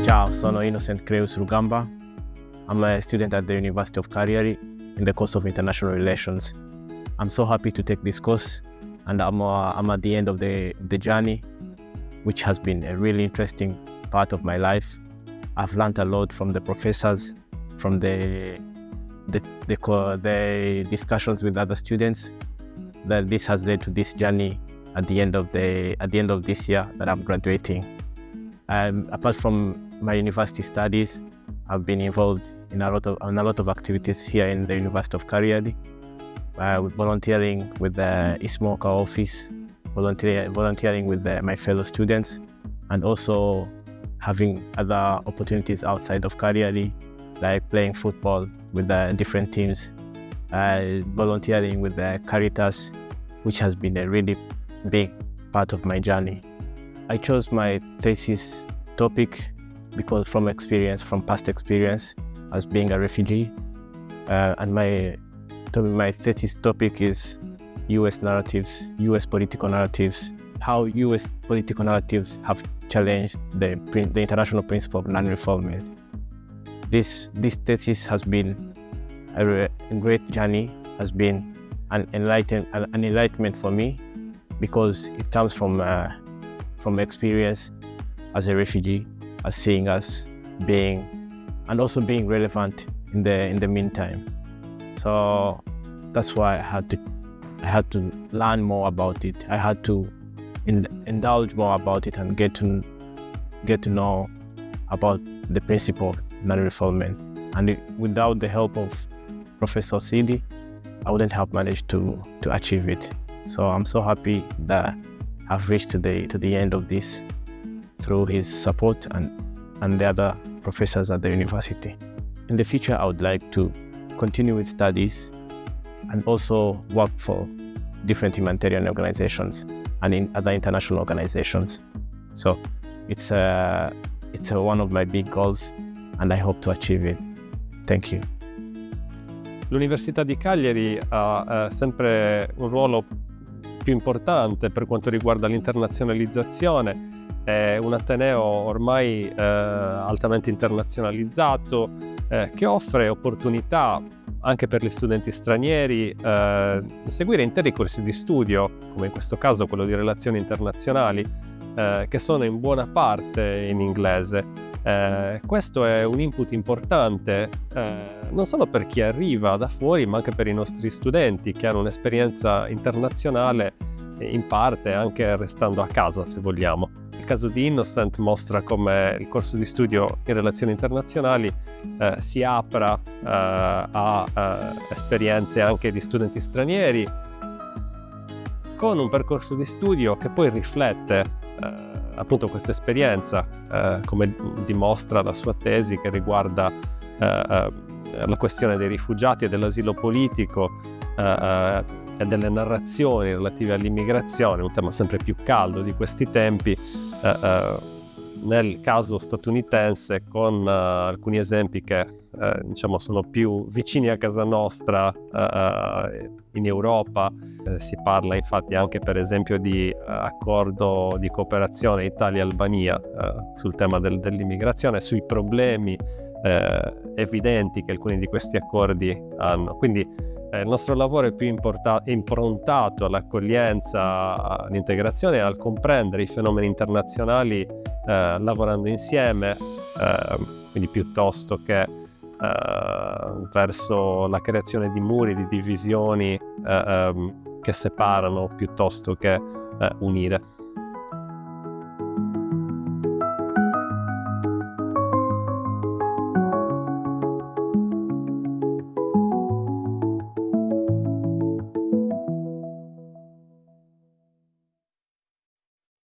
Ciao, sono Innocent Creus Rugamba. I'm a student at the University of Cagliari in the course of International Relations. I'm so happy to take this course, and I'm at the end of the journey, which has been a really interesting part of my life. I've learned a lot from the professors, from the discussions with other students. That this has led to this journey at the end of this year that I'm graduating. Apart from my university studies, I've been involved in a lot of activities here in the University of Cagliari, volunteering with the ISMOCA office, volunteering with my fellow students, and also having other opportunities outside of Cagliari, like playing football with the different teams, volunteering with the Caritas, which has been a really big part of my journey. I chose my thesis topic because from past experience as being a refugee, and my thesis topic is U.S. narratives, U.S. political narratives, how U.S. political narratives have challenged the international principle of non-refoulement. This thesis has been a great journey, has been an enlightenment for me, because it comes from experience as a refugee, as seeing us being relevant in the meantime. So that's why I had to learn more about it. I had to indulge more about it and get to know about the principle of non-refoulement. And without the help of Professor Sidi, I wouldn't have managed to achieve it. So I'm so happy that I've reached to the end of this through his support and the other professors at the university. In the future, I would like to continue with studies and also work for different humanitarian organizations and in other international organizations. So it's one of my big goals, and I hope to achieve it. Thank you. L'Università di Cagliari ha sempre un ruolo più importante per quanto riguarda l'internazionalizzazione. È un ateneo ormai altamente internazionalizzato, che offre opportunità anche per gli studenti stranieri di seguire interi corsi di studio, come in questo caso quello di relazioni internazionali, che sono in buona parte in inglese. Questo è un input importante non solo per chi arriva da fuori, ma anche per i nostri studenti che hanno un'esperienza internazionale, in parte anche restando a casa, se vogliamo. Il caso di Innocent mostra come il corso di studio in relazioni internazionali si apra a esperienze anche di studenti stranieri, con un percorso di studio che poi riflette appunto questa esperienza, come dimostra la sua tesi che riguarda la questione dei rifugiati e dell'asilo politico e delle narrazioni relative all'immigrazione, un tema sempre più caldo di questi tempi, nel caso statunitense, con alcuni esempi che diciamo sono più vicini a casa nostra in Europa. Si parla infatti anche per esempio di accordo di cooperazione Italia-Albania sul tema dell'immigrazione, sui problemi evidenti che alcuni di questi accordi hanno. Quindi il nostro lavoro è più improntato all'accoglienza, all'integrazione e al comprendere i fenomeni internazionali lavorando insieme, quindi piuttosto che verso la creazione di muri, di divisioni che separano piuttosto che unire.